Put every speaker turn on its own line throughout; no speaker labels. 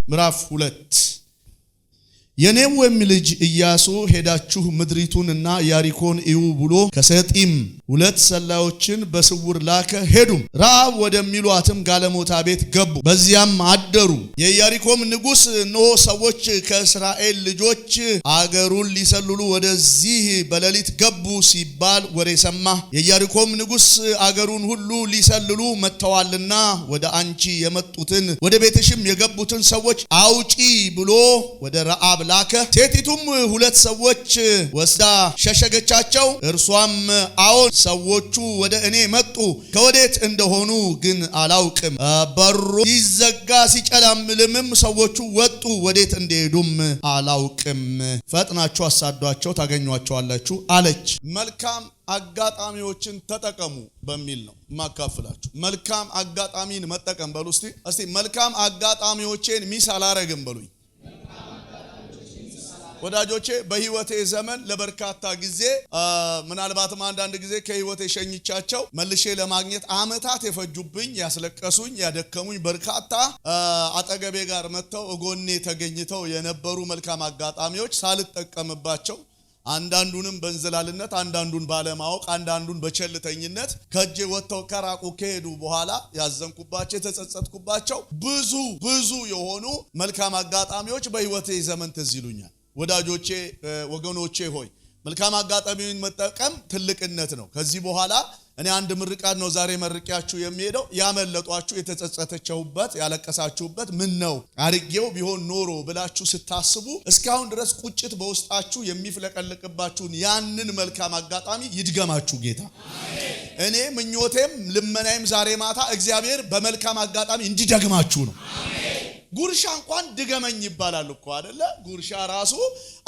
ምዕራፍ 2 የኔዌም ልጅ ኢያሱ ሄዳችሁ ምድሪቱንና ያሪኮን እዩ ብሎ ከሰጢም 2 ሰላዮችን በስውር ላከ። ሄዱም ረዓብ ወደሚሏትም ጋለሞታ ቤት ገቡ፣ በዚያም አደሩ። የያሪኮም ንጉሥ እነሆ ሰዎች ከእስራኤል ልጆች አገሩን ሊሰልሉ ወደዚህ በሌሊት ገቡ ሲባል ወሬ ሰማ። የያሪኮም ንጉሥ አገሩን ሁሉ ሊሰልሉ መጥተዋልና ወደ አንቺ የመጡትን ወደ ቤትሽም የገቡትን ሰዎች አውጪ ብሎ ወደ ረዓብ ላከ። ሴቲቱም 2 ሰዎች ወስዳ ሸሸገቻቸው። እርሷም አዎን ሰዎቹ ወደ እኔ መጡ፣ ከወዴት እንደሆኑ ግን አላውቅም። በሩ ሲዘጋ ሲጨላምልምም ሰዎቹ ወጡ፣ ወዴት እንደሄዱም አላውቅም። ፈጥናችሁ አሳዷቸው ታገኟቸዋላችሁ አለች። መልካም አጋጣሚዎችን ተጠቀሙ በሚል ነው ማካፈላችሁ። መልካም አጋጣሚን መጠቀም በሉ እስቲ መልካም አጋጣሚዎችን ሚስ አላረግም በሉኝ። ወዳጆቼ በህይወቴ ዘመን ለበርካታ ጊዜ ምናልባትም አንዳንድ ጊዜ ከህይወቴ ሸኝቻቸው መልሼ ለማግኘት አመታት የፈጁብኝ ያስለቀሱኝ ያደከሙኝ በርካታ አጠገቤ ጋር መጥተው እጎኔ ተገኝተው የነበሩ መልካም አጋጣሚዎች ሳልጠቀምባቸው አንዳንዱንም በእንዝላልነት አንዳንዱን ባለማወቅ አንዳንዱን በቸልተኝነት ከእጄ ወጥተው ከራቁ ከሄዱ በኋላ ያዘንኩባቸው የተጸጸትኩባቸው ብዙ የሆኑ መልካም አጋጣሚዎች በህይወቴ ዘመን ትዝ ይሉኛል። ወዳጆቼ ወገኖቼ ሆይ መልካም አጋጣሚውን መጠቀም ትልቅነት ነው። ከዚህ በኋላ እኔ አንድ ምርቃት ነው ዛሬ መርቂያችሁ የሚሄደው። ያመለጧችሁ የተጸጸተችሁበት ያለቀሳችሁበት ምን ነው አርጌው ቢሆን ኖሮ ብላችሁ ስታስቡ እስካሁን ድረስ ቁጭት በውስጣችሁ የሚፍለቀለቅባችሁን ያንን መልካም አጋጣሚ ይድገማችሁ ጌታ። እኔ ምኞቴም ልመናዬም ዛሬ ማታ እግዚአብሔር በመልካም አጋጣሚ እንዲደግማችሁ ነው። ጉርሻ እንኳን ድገመኝ ይባላል እኮ አይደለ? ጉርሻ ራሱ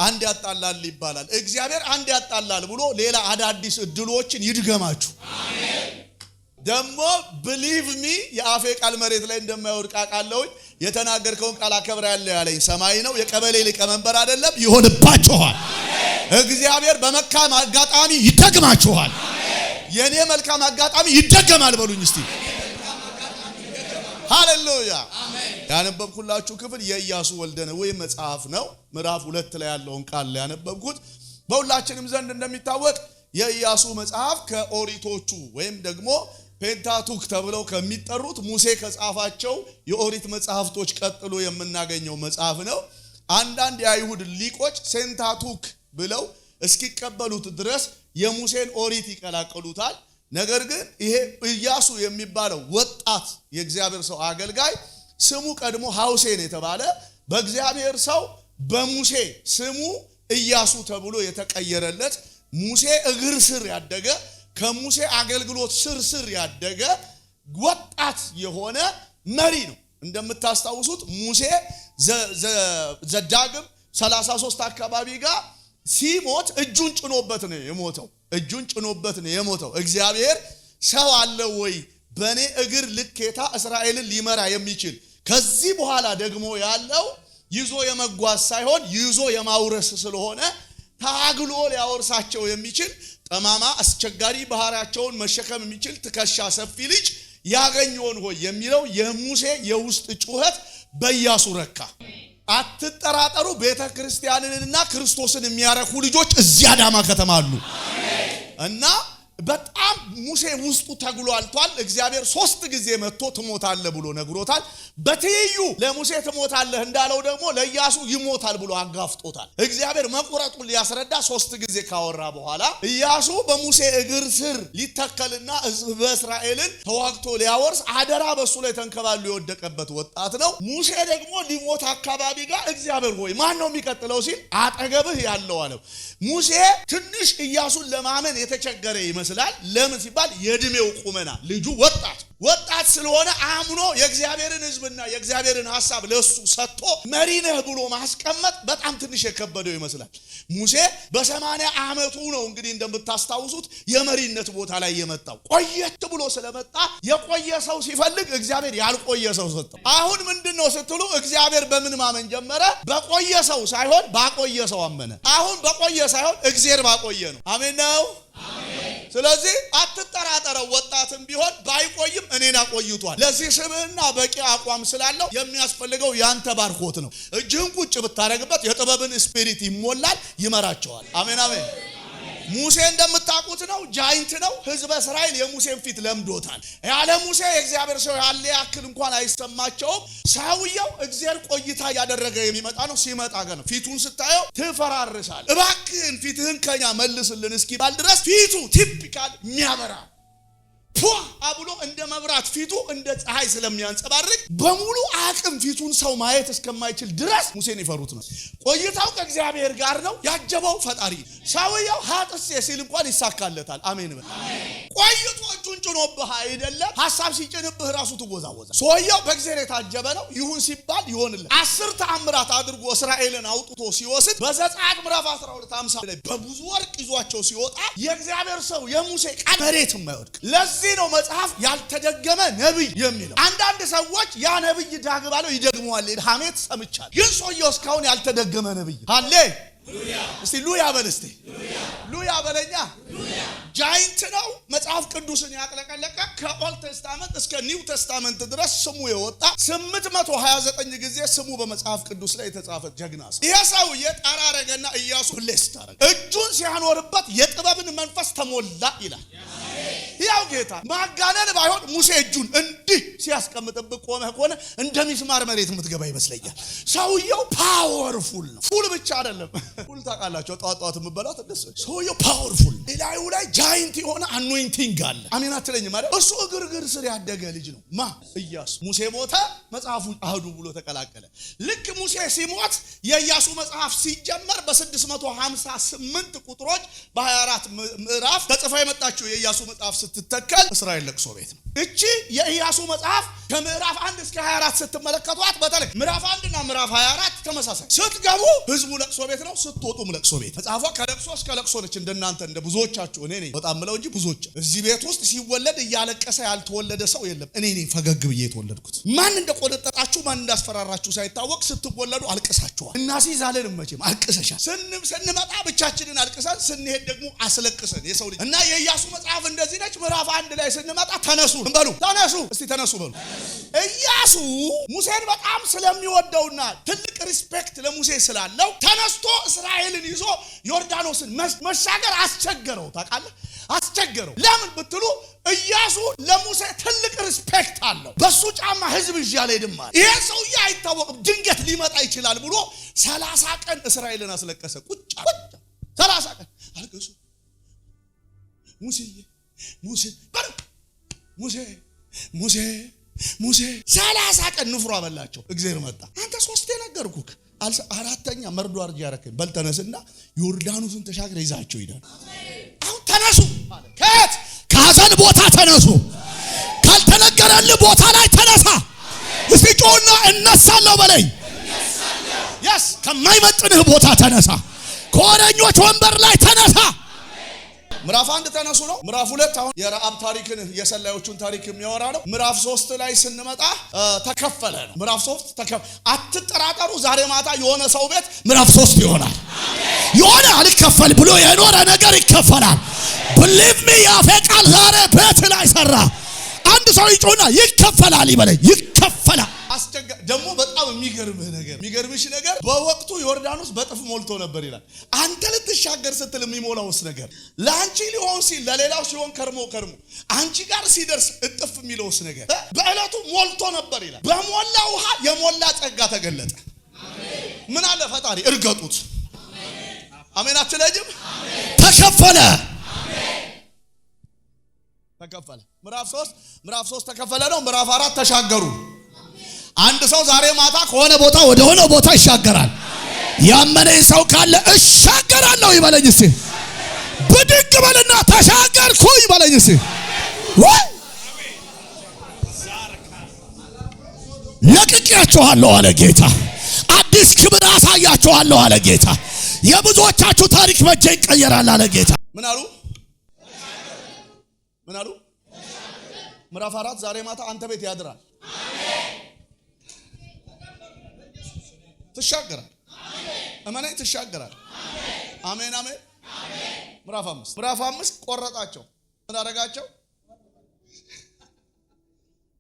አንድ ያጣላል ይባላል። እግዚአብሔር አንድ ያጣላል ብሎ ሌላ አዳዲስ እድሎችን ይድገማችሁ። አሜን። ደሞ believe me የአፌ ቃል መሬት ላይ እንደማይወድቅ አውቃለሁኝ። የተናገርከውን ቃል አከብራለሁ ያለኝ ሰማይ ነው። የቀበሌ ሊቀመንበር አይደለም። ይሆንባችኋል። አሜን። እግዚአብሔር በመልካም አጋጣሚ ይደግማችኋል። አሜን። የኔ መልካም አጋጣሚ ይደገማል በሉኝ እስቲ። ሃሌሉያ አሜን። ያነበብኩላችሁ ክፍል የኢያሱ ወልደ ነዌ መጽሐፍ ነው። ምዕራፍ 2 ላይ ያለውን ቃል ያነበብኩት። በሁላችንም ዘንድ እንደሚታወቅ የኢያሱ መጽሐፍ ከኦሪቶቹ ወይም ደግሞ ፔንታቱክ ተብለው ከሚጠሩት ሙሴ ከጻፋቸው የኦሪት መጽሐፍቶች ቀጥሎ የምናገኘው መጽሐፍ ነው። አንዳንድ የአይሁድ ሊቆች ሴንታቱክ ብለው እስኪቀበሉት ድረስ የሙሴን ኦሪት ይቀላቀሉታል። ነገር ግን ይሄ ኢያሱ የሚባለው ወጣት የእግዚአብሔር ሰው አገልጋይ ስሙ ቀድሞ ሐውሴን የተባለ በእግዚአብሔር ሰው በሙሴ ስሙ ኢያሱ ተብሎ የተቀየረለት ሙሴ እግር ስር ያደገ ከሙሴ አገልግሎት ስር ያደገ ወጣት የሆነ መሪ ነው። እንደምታስታውሱት ሙሴ ዘዳግም 33 አካባቢ ጋር ሲሞት እጁን ጭኖበት ነው የሞተው። እግዚአብሔር ሰው አለ ወይ በኔ እግር ልኬታ እስራኤልን ሊመራ የሚችል ከዚህ በኋላ ደግሞ ያለው ይዞ የመጓዝ ሳይሆን ይዞ የማውረስ ስለሆነ ታግሎ ሊያወርሳቸው የሚችል ጠማማ አስቸጋሪ ባህሪያቸውን መሸከም የሚችል ትከሻ ሰፊ ልጅ ያገኘውን ሆይ የሚለው የሙሴ የውስጥ ጩኸት በኢያሱ ረካ። አትጠራጠሩ፣ ቤተክርስቲያንንና ክርስቶስን የሚያረኩ ልጆች እዚያ አዳማ ከተማ አሉ። እና በጣም ሙሴ ውስጡ ተግሏልቷል። እግዚአብሔር 3 ጊዜ መጥቶ ትሞታለህ ብሎ ነግሮታል። በትይዩ ለሙሴ ትሞታለህ እንዳለው ደግሞ ለኢያሱ ይሞታል ብሎ አጋፍጦታል። እግዚአብሔር መቁረጡን ሊያስረዳ 3 ጊዜ ካወራ በኋላ ኢያሱ በሙሴ እግር ስር ሊተከልና በእስራኤልን ተዋግቶ ሊያወርስ አደራ በሱ ላይ ተንከባሉ የወደቀበት ወጣት ነው። ሙሴ ደግሞ ሊሞት አካባቢ ጋር እግዚአብሔር ሆይ ማን ነው የሚቀጥለው ሲል አጠገብህ ያለው አለው። ሙሴ ትንሽ ኢያሱን ለማመን የተቸገረ ይመስላል። ለምን ሲባል የእድሜው ቁመና ልጁ ወጣት ስለሆነ አምኖ የእግዚአብሔርን ሕዝብና የእግዚአብሔርን ሐሳብ ለሱ ሰጥቶ መሪ ነህ ብሎ ማስቀመጥ በጣም ትንሽ የከበደው ይመስላል። ሙሴ በ80 ዓመቱ ነው እንግዲህ እንደምታስታውሱት የመሪነት ቦታ ላይ የመጣው። ቆየት ብሎ ስለመጣ የቆየ ሰው ሲፈልግ እግዚአብሔር ያልቆየ ሰው ሰጠው። አሁን ምንድነው ስትሉ እግዚአብሔር በምን ማመን ጀመረ? በቆየ ሰው ሳይሆን ባቆየ ሰው አመነ። አሁን በቆየ ሳይሆን እግዚአብሔር ባቆየ ነው። አሜን ነው። አሜን። ስለዚህ አትጠራጠረው። ወጣትም ቢሆን ባይቆይም እኔን አቆይቷል። ለዚህ ስብዕና በቂ አቋም ስላለው የሚያስፈልገው ያንተ ባርኮት ነው። እጅህን ቁጭ ብታረግበት የጥበብን ስፒሪት ይሞላል፣ ይመራቸዋል። አሜን አሜን። ሙሴ እንደምታውቁት ነው፣ ጃይንት ነው። ህዝበ እስራኤል የሙሴን ፊት ለምዶታል። ያለ ሙሴ የእግዚአብሔር ሰው ያለ ያክል እንኳን አይሰማቸውም። ሰውየው እግዚአብሔር ቆይታ ያደረገ የሚመጣ ነው። ሲመጣ ግን ፊቱን ስታየው ትፈራርሳል። እባክህን ፊትህን ከኛ መልስልን እስኪባል ድረስ ፊቱ ቲፒካል የሚያበራ አብሎ እንደ መብራት ፊቱ እንደ ፀሐይ ስለሚያንጸባርቅ በሙሉ አቅም ፊቱን ሰው ማየት እስከማይችል ድረስ ሙሴን ይፈሩት ነው። ቆይታው ከእግዚአብሔር ጋር ነው። ያጀበው ፈጣሪ ሰውየው ሀጥስ ሲል እንኳን ይሳካለታል። አሜን በል። ቆይቶ እጁን ጭኖብህ አይደለም፣ ሐሳብ ሲጭንብህ ራሱ ትወዛወዛ። ሰውየው በእግዚአብሔር የታጀበ ነው። ይሁን ሲባል ይሆንለት። 10 ተአምራት አድርጎ እስራኤልን አውጥቶ ሲወስድ በዘጸአት ምዕራፍ 12:50 ላይ በብዙ ወርቅ ይዟቸው ሲወጣ የእግዚአብሔር ሰው የሙሴ ቃል መሬት የማይወድቅ ለዚህ ነው መጽሐፍ ያልተደገመ ነብይ የሚለው። አንዳንድ ሰዎች ያ ነብይ ዳግ ባለው ይደግመዋል። ሐሜት ሰምቻለሁ፣ ግን ሰውየው እስካሁን ያልተደገመ ነብይ። ሃሌሉያ! እስቲ ሉያ በል። እስቲ ሉያ በለኛ። ጃይንት ነው። መጽሐፍ ቅዱስን ያጥለቀለቀ ከኦልድ ቴስታመንት እስከ ኒው ቴስታመንት ድረስ ስሙ የወጣ 829 ጊዜ ስሙ በመጽሐፍ ቅዱስ ላይ የተጻፈ ጀግና ሰው። ይሄ ሰውዬ ጠራረገና ኢያሱ ብሌስ ታረገ። እጁን ሲያኖርበት የጥበብን መንፈስ ተሞላ ይላል። ያው ጌታ ማጋነን ባይሆን ሙሴ እጁን እንዲህ ሲያስቀምጥብህ ቆመህ ከሆነ እንደሚስማር መሬት የምትገባ ይመስለኛል። ሰውየው ፓወርፉል ነው። ፉል ብቻ አይደለም። ፉል ታውቃላችሁ፣ ጧጧት የምበላት እንደሱ። ሰውየው ፓወርፉል፣ ላዩ ላይ ጃይንት የሆነ አኖይንቲንግ አለ። አሜን አትለኝም ማለት እሱ እግር ስር ያደገ ልጅ ነው። ኢያሱ። ሙሴ ሞተ፣ መጽሐፉ አህዱ ብሎ ተቀላቀለ። ልክ ሙሴ ሲሞት የኢያሱ መጽሐፍ ሲጀመር በ658 ቁጥሮች በ24 ምዕራፍ ተጽፋ የመጣችው የኢያሱ መጽሐፍ ስትተከል እስራኤል ለቅሶ ቤት ነው። እቺ የኢያሱ መጽሐፍ ከምዕራፍ 1 እስከ 24 ስትመለከቷት በተለይ ምዕራፍ 1 እና ምዕራፍ 24 ተመሳሳይ። ስትገቡ ህዝቡ ለቅሶ ቤት ነው፣ ስትወጡም ለቅሶ ቤት። መጽሐፏ ከለቅሶ እስከ ለቅሶ ነች። እንደናንተ እንደ ብዙዎቻችሁ እኔ ነኝ በጣም ምለው እንጂ ብዙዎች እዚህ ቤት ውስጥ ሲወለድ እያለቀሰ ያልተወለደ ሰው የለም። እኔ ነኝ ፈገግ ብዬ የተወለድኩት። ማን እንደቆነጠጣችሁ ማን እንዳስፈራራችሁ ሳይታወቅ ስትወለዱ አልቅሳችኋል። እናሲዛለን መቼም አልቅሰሻል። ስንመጣ ብቻችንን አልቅሰን ስንሄድ ደግሞ አስለቅሰን የሰው ልጅ እና የኢያሱ መጽሐፍ እንደዚህ ነች። ምዕራፍ 1 ላይ ስንመጣ ተነሱ እንበሉ፣ ተነሱ እስቲ ተነሱ በሉ። ኢያሱ ሙሴን በጣም ስለሚወደውና ትልቅ ሪስፔክት ለሙሴ ስላለው ተነስቶ እስራኤልን ይዞ ዮርዳኖስን መሻገር አስቸገረው። ታውቃለህ? አስቸገረው። ለምን ብትሉ ኢያሱ ለሙሴ ትልቅ ሪስፔክት አለው። በሱ ጫማ ህዝብ ይያለ ይድማል። ይሄ ሰውዬ አይታወቅም፣ ድንገት ሊመጣ ይችላል ብሎ 30 ቀን እስራኤልን አስለቀሰ። ቁጭ 30 ቀን አልቀሱ። ሙሴ 30 ቀን ንፍሮ አበላቸው። እግዚአብሔር መጣ። አንተ 3 ነገርኩህ፣ 4ኛ መርዶ አርጅ ያረከኝ በልተነስና ዮርዳኖስን ተሻግረ ይዛቸው ይላል። አሁን ተነሱ ማለት ከሐዘን ቦታ ተነሱ። ካልተነገረልህ ቦታ ላይ ተነሳ። እስቲ ጮና እነሳለሁ በለኝ። ያስ ከማይመጥንህ ቦታ ተነሳ። ከወረኞች ወንበር ላይ ተነሳ። ምዕራፍ 1 ተነሱ ነው። ምዕራፍ 2 አሁን የረዓብ ታሪክን የሰላዮቹን ታሪክ የሚያወራ ነው። ምዕራፍ 3 ላይ ስንመጣ ተከፈለ ነው። ምዕራፍ 3 አትጠራጠሩ፣ ዛሬ ማታ የሆነ ሰው ቤት ምዕራፍ 3 ይሆናል። የሆነ አልከፈል ብሎ የኖረ ነገር ይከፈላል። believe me ያፌ ቃል ዛሬ ቤት ላይ ሰራ። አንድ ሰው ይጮና ይከፈላል ይበለኝ። ይከፈላል። ደግሞ በጣም የሚገርምሽ ነገር በወቅቱ ዮርዳኖስ በጥፍ ሞልቶ ነበር ይላል። አንተ ልትሻገር ስትል የሚሞላውስ ነገር ለአንቺ ሊሆን ሲል ለሌላው ሲሆን ከርሞ አንቺ ጋር ሲደርስ እጥፍ የሚለውስ ነገር በእለቱ ሞልቶ ነበር ይላል። በሞላ ውሃ የሞላ ጸጋ ተገለጠ። ምን አለ ፈጣሪ እርገጡት። አሜን አትለጅም? ተከፈለ። ምዕራፍ 3 ተከፈለ ነው። ምዕራፍ 4 ተሻገሩ። አንድ ሰው ዛሬ ማታ ከሆነ ቦታ ወደ ሆነ ቦታ ይሻገራል። ያመነኝ ሰው ካለ እሻገራለሁ ይበለኝ። እስቲ ብድግ በልና ተሻገርኩ ይበለኝ። እስቲ ለቅቄያችኋለሁ አለ ጌታ። አዲስ ክብር አሳያችኋለሁ አለ ጌታ። የብዙዎቻችሁ ታሪክ በእጄ ይቀየራል አለ ጌታ። ምን አሉ? ምዕራፍ 4 ዛሬ ማታ አንተ ቤት ያድራል። ትሻገራል። እመነኝ ትሻገራል። አሜን አሜን። ምዕራፍ 5 ቆረጣቸው። ምን አደረጋቸው?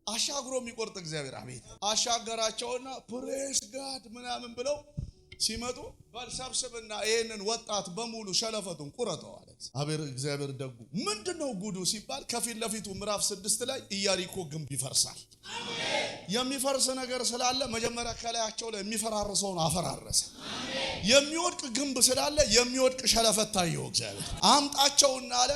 አሻግሮ የሚቆርጥ እግዚአብሔር አቤት አሻገራቸውና ፕሬስ ጋድ ምናምን ብለው ሲመጡ ባልሳብስብና ይሄንን ወጣት በሙሉ ሸለፈቱን ቁረጠው አለ። አቤት እግዚአብሔር ደጉ። ምንድነው ጉዱ ሲባል ከፊት ለፊቱ ምዕራፍ 6 ላይ ኢያሪኮ ግንብ ይፈርሳል። የሚፈርስ ነገር ስላለ መጀመሪያ ከላያቸው ላይ የሚፈራርሰውን አፈራረሰ። የሚወድቅ ግንብ ስላለ የሚወድቅ ሸለፈት ታየው እግዚአብሔር። አምጣቸውና አለ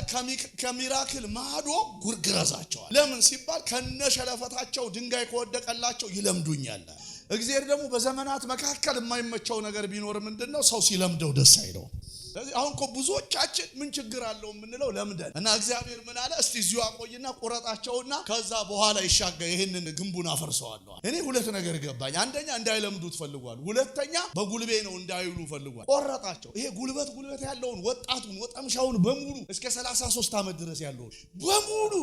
ከሚራክል ማዶ ጉርግረዛቸው። ለምን ሲባል ከነ ሸለፈታቸው ድንጋይ ከወደቀላቸው ይለምዱኛል። እግዚአብሔር ደግሞ በዘመናት መካከል የማይመቸው ነገር ቢኖር ምንድነው? ሰው ሲለምደው ደስ አይለው። ስለዚህ አሁን እኮ ብዙዎቻችን ምን ችግር አለው የምንለው ለምደን እና እግዚአብሔር ምን አለ? እስቲ እዚሁ አቆይና ቁረጣቸውና ከዛ በኋላ ይሻገር ይሄንን ግንቡን አፈርሰዋለሁ። እኔ ሁለት ነገር ገባኝ። አንደኛ እንዳይለምዱት ፈልጓል። ሁለተኛ በጉልቤ ነው እንዳይሉ ፈልጓል። ቆረጣቸው። ይሄ ጉልበት ያለውን ወጣቱን ወጠምሻውን በሙሉ እስከ 33 ዓመት ድረስ ያለውን በሙሉ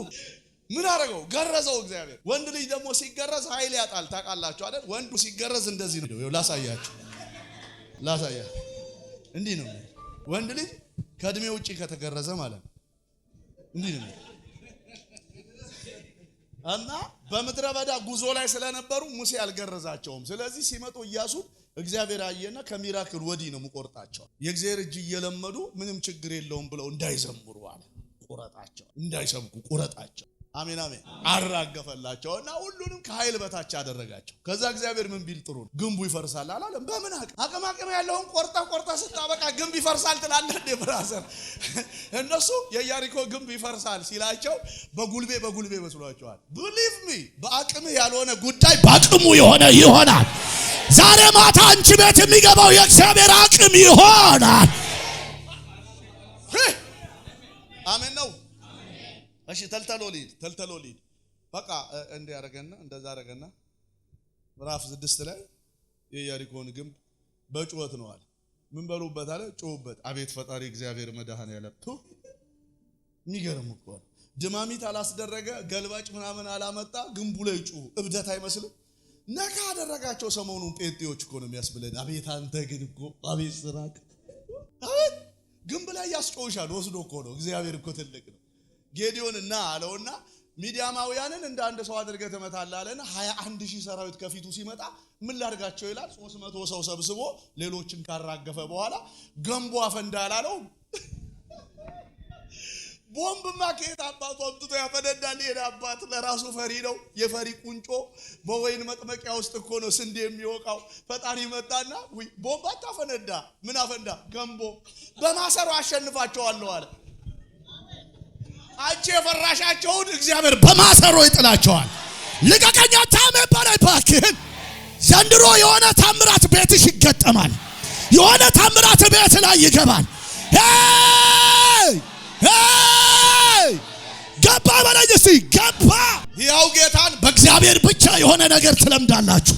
ምን አረገው? ገረዘው እግዚአብሔር። ወንድ ልጅ ደግሞ ሲገረዝ ኃይል ያጣል። ታውቃላችሁ አይደል? ወንዱ ሲገረዝ እንደዚህ ነው። ላሳያችሁ እንዲህ ነው። ወንድ ልጅ ከእድሜ ውጪ ከተገረዘ ማለት ነው እንዲህ ነው። እና በምድረ በዳ ጉዞ ላይ ስለነበሩ ሙሴ አልገረዛቸውም። ስለዚህ ሲመጡ ኢያሱ እግዚአብሔር አየና ከሚራክል ወዲህ ነው የምቆርጣቸው። የእግዚአብሔር እጅ እየለመዱ ምንም ችግር የለውም ብለው እንዳይዘምሩ አለ። ቁረጣቸው፣ እንዳይሰብኩ ቁረጣቸው። አሜን አሜን። አራገፈላቸውና ሁሉንም ከኃይል በታች አደረጋቸው። ከዛ እግዚአብሔር ምን ቢል ጥሩ ግንቡ ይፈርሳል አላለም? በምን አቅም ያለውን ቆርጣ ስታበቃ ግንብ ይፈርሳል ትላለህ እንዴ ብራዘር? እነሱ የኢያሪኮ ግንብ ይፈርሳል ሲላቸው በጉልቤ መስሏቸዋል። believe me በአቅም ያልሆነ ጉዳይ በአቅሙ የሆነ ይሆናል። ዛሬ ማታ አንቺ ቤት የሚገባው የእግዚአብሔር አቅም ይሆናል። አሜን ነው። እሺ ተልተሎ ሊድ በቃ እንደ ያረጋና እንደዛ አረጋና ምዕራፍ 6 ላይ የኢያሪኮን ግንብ በጩኸት ነው አለ። ምን በሉበት አለ? ጩሁበት። አቤት ፈጣሪ እግዚአብሔር መድኃኔዓለም የሚገርም እኮ ድማሚት አላስደረገ ገልባጭ ምናምን አላመጣ ግንቡ ላይ ጩሁ። እብደት አይመስልም? ነካ አደረጋቸው። ሰሞኑን ጴንጤዎች እኮ ነው የሚያስብለን። አቤት አንተ ግን እኮ አቤት ስራክ አቤት ግንብ ላይ ያስጮውሻል። ወስዶ እኮ ነው እግዚአብሔር እኮ ትልቅ ነው። ጌዲዮን እና አለውና ሚዲያማውያንን እንደ አንድ ሰው አድርገህ ተመታለህ አለና 21000 ሰራዊት ከፊቱ ሲመጣ ምን ላድርጋቸው ይላል። 300 ሰው ሰብስቦ ሌሎችን ካራገፈ በኋላ ገንቦ አፈንዳ አላለው። ቦምብማ ከየት አባቱ አምጥቶ ያፈነዳል? ይሄን አባት ለራሱ ፈሪ ነው። የፈሪ ቁንጮ በወይን መጥመቂያ ውስጥ እኮ ነው ስንዴ የሚወቃው። ፈጣሪ መጣና ቦምብ አታፈነዳ። ምን አፈንዳ? ገንቦ። በማሰሮ አሸንፋቸዋለሁ አለ። አንቺ የፈራሻቸውን እግዚአብሔር በማሰሮ ይጥላቸዋል። ልቀቀኛ ታሜ ባላይ ባክህን። ዘንድሮ የሆነ ታምራት ቤትሽ ይገጠማል። የሆነ ታምራት ቤት ላይ ይገባል። ገባ በለኝ እስቲ ገባ። ያው ጌታን በእግዚአብሔር ብቻ የሆነ ነገር ትለምዳላችሁ።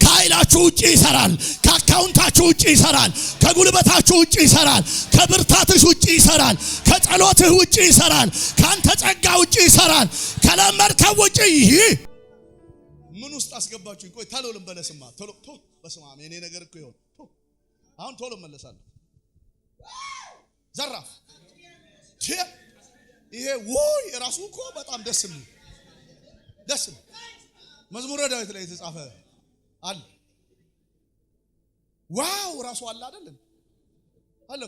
ከኃይላችሁ ውጪ ይሰራል። ከአካውንታችሁ ውጪ ይሰራል። ከጉልበታችሁ ውጪ ይሰራል። ከብርታትሽ ውጪ ይሰራል። ከጸሎትህ ውጪ ይሰራል። ካንተ ጸጋ ውጪ ይሰራል። ከለመድከው ውጪ ይሄ ምን ውስጥ አስገባችሁኝ? ቆይ ታሎ ልመለስማ ቶሎ በስመ አብ የኔ ነገር እኮ ይሆን አሁን ቶሎ መለሳለሁ። ዘራፍ ይሄ ወይ ራሱ እኮ በጣም ደስ የሚል መዝሙረ ዳዊት ላይ የተጻፈ አለ። ዋው ራሱ አለ አይደል? አለ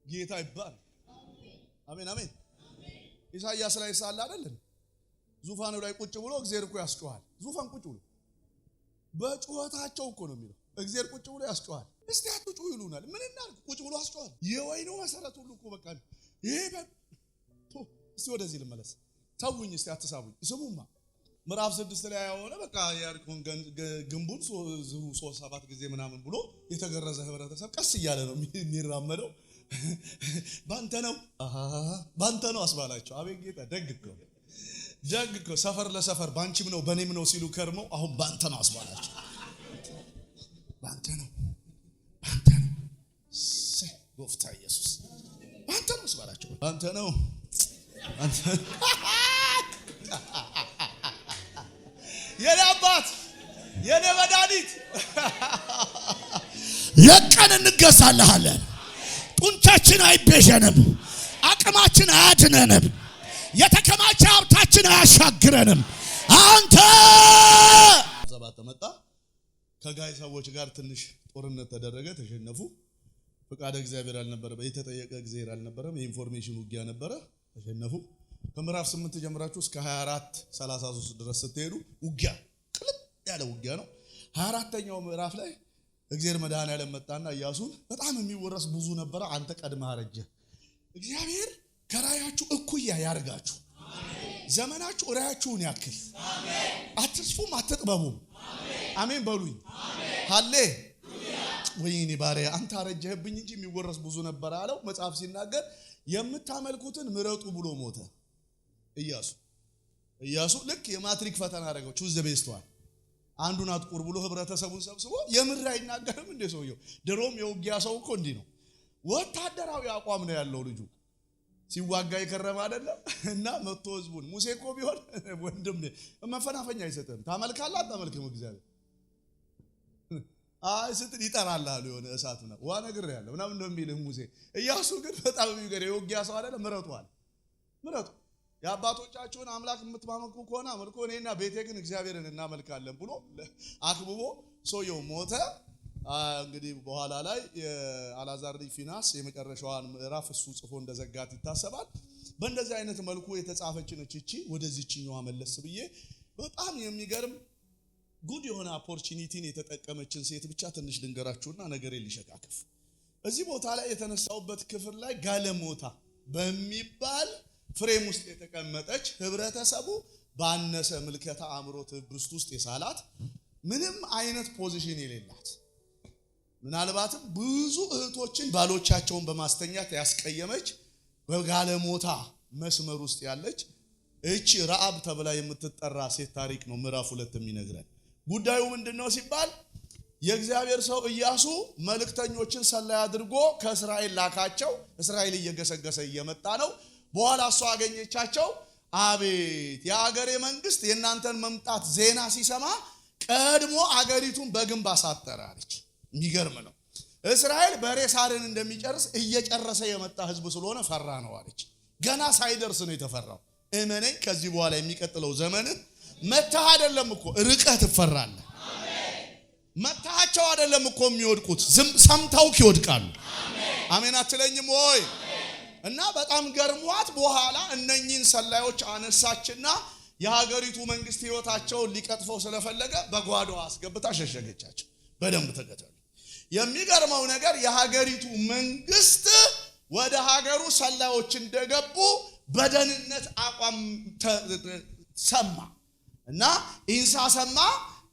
ጌታ ይባል። አሜን አሜን። ኢሳይያስ ላይ ሳለ አይደል? ዙፋኑ ላይ ቁጭ ብሎ እግዚአብሔር እኮ ያስጮሃል። ዙፋን ቁጭ ብሎ በጩኸታቸው እኮ ነው የሚለው። እግዚአብሔር ቁጭ ብሎ ያስጮሃል። እስቲ አትጩሁ ይሉናል። ምን እናድርግ? ቁጭ ብሎ ያስጮሃል። የወይኑ መሰረት ሁሉ እኮ በቃ ይሄ እስቲ ወደዚህ ልመለስ። ተውኝ እስቲ አትሳቡኝ። ስሙማ ምዕራፍ 6 ላይ ያወለ በቃ የኢያሪኮን ግንቡን 3-7 ጊዜ ምናምን ብሎ የተገረዘ ህብረተሰብ ቀስ እያለ ነው የሚራመደው። ባንተ ነው አስባላቸው። አቤት ጌታ ደግ እኮ ሰፈር ለሰፈር ባንቺም ነው በኔም ነው ሲሉ ከርመው አሁን ባንተ ነው አስባላቸው። ባንተ ነው ጎፍታ ኢየሱስ ባንተ ነው አስባላቸው። ባንተ ነው የኔ አባት የኔ መድኃኒት ለቀን እንገዛልሃለን። ጡንቻችን አይቤዠንም፣
አቅማችን አያድነንም። የተከማቸ ሀብታችን አያሻግረንም። አንተ
ሰባት መጣ። ከጋይ ሰዎች ጋር ትንሽ ጦርነት ተደረገ፣ ተሸነፉ። ፈቃደ እግዚአብሔር አልነበረም፣ የተጠየቀ እግዚአብሔር አልነበረም። የኢንፎርሜሽን ውጊያ ነበረ፣ ተሸነፉ። ከምዕራፍ 8 ጀምራችሁ እስከ 24:33 ድረስ ስትሄዱ ውጊያ ቅልጥ ያለ ውጊያ ነው። 24ኛው ምዕራፍ ላይ እግዚአብሔር መድኃኔዓለም መጣና ኢያሱን በጣም የሚወረስ ብዙ ነበረ፣ አንተ ቀድመህ አረጀ። እግዚአብሔር ከራያችሁ እኩያ ያርጋችሁ። ዘመናችሁ ራያችሁን ያክል። አትስፉም አትጥበቡም። አሜን በሉኝ። ሃሌሉያ። ወይኔ ባሪያ አንተ አረጀህብኝ እንጂ የሚወረስ ብዙ ነበር አለው። መጽሐፍ ሲናገር የምታመልኩትን ምረጡ ብሎ ሞተ ኢያሱ ልክ የማትሪክ ፈተና አደረገው። ቹዝ ዘ ቤስት ዋን። አንዱን አጥቁር ብሎ ህብረተሰቡን ሰብስቦ የምር አይናገርም እንደ ሰውየው። ድሮም የውጊያ ሰው እኮ እንዲህ ነው። ወታደራዊ አቋም ነው ያለው ልጁ። ሲዋጋ ይከረም አይደለም እና መጥቶ ህዝቡን ሙሴ እኮ ቢሆን ወንድም መፈናፈኛ አይሰጥም። ታመልካለህ አታመልክም እግዚአብሔር ስትል ይጠራልሃል የሆነ እሳት ነው ዋ ነገር ያለው ምናምን ነው የሚልህ ሙሴ። ኢያሱ ግን በጣም የሚገርም የውጊያ ሰው አይደለም። ምረጡ የአባቶቻችሁን አምላክ የምትማመልኩ ከሆነ አምልኩ፣ እኔና ቤቴ ግን እግዚአብሔርን እናመልካለን ብሎ አክብቦ ሰውየው ሞተ። እንግዲህ በኋላ ላይ የአልዓዛር ልጅ ፊናስ የመጨረሻዋን ምዕራፍ እሱ ጽፎ እንደዘጋት ይታሰባል። በእንደዚህ አይነት መልኩ የተጻፈች ነች እቺ። ወደዚህኛው መለስ ብዬ በጣም የሚገርም ጉድ የሆነ ኦፖርቹኒቲን የተጠቀመችን ሴት ብቻ ትንሽ ልንገራችሁና ነገሬ ሊሸካከፍ። እዚህ ቦታ ላይ የተነሳውበት ክፍል ላይ ጋለሞታ በሚባል ፍሬም ውስጥ የተቀመጠች ህብረተሰቡ ባነሰ ምልከታ አእምሮ ትብስት ውስጥ የሳላት ምንም አይነት ፖዚሽን የሌላት ምናልባትም ብዙ እህቶችን ባሎቻቸውን በማስተኛት ያስቀየመች በጋለሞታ መስመር ውስጥ ያለች እቺ ረዓብ ተብላ የምትጠራ ሴት ታሪክ ነው ምዕራፍ 2 የሚነግረን። ጉዳዩ ምንድነው ሲባል የእግዚአብሔር ሰው ኢያሱ መልእክተኞችን ሰላይ አድርጎ ከእስራኤል ላካቸው። እስራኤል እየገሰገሰ እየመጣ ነው። በኋላ እሷ አገኘቻቸው። አቤት የአገሬ መንግስት የእናንተን መምጣት ዜና ሲሰማ ቀድሞ አገሪቱን በግንብ አሳጠረ አለች። የሚገርም ነው። እስራኤል በሬሳርን እንደሚጨርስ እየጨረሰ የመጣ ህዝብ ስለሆነ ፈራ ነው አለች። ገና ሳይደርስ ነው የተፈራው። እመነኝ ከዚህ በኋላ የሚቀጥለው ዘመን መታህ አይደለም እኮ ርቀህ ትፈራለህ። መታሃቸው አይደለም እኮ የሚወድቁት ሰምተውክ ይወድቃሉ። አሜን አትለኝም ወይ? እና በጣም ገርሟት በኋላ እነኚህን ሰላዮች አነሳችና የሀገሪቱ መንግስት ህይወታቸውን ሊቀጥፈው ስለፈለገ በጓዷ አስገብታ ሸሸገቻቸው። በደንብ ተከተሉ። የሚገርመው ነገር የሀገሪቱ መንግስት ወደ ሀገሩ ሰላዮች እንደገቡ በደህንነት አቋም ሰማ እና ኢንሳ ሰማ።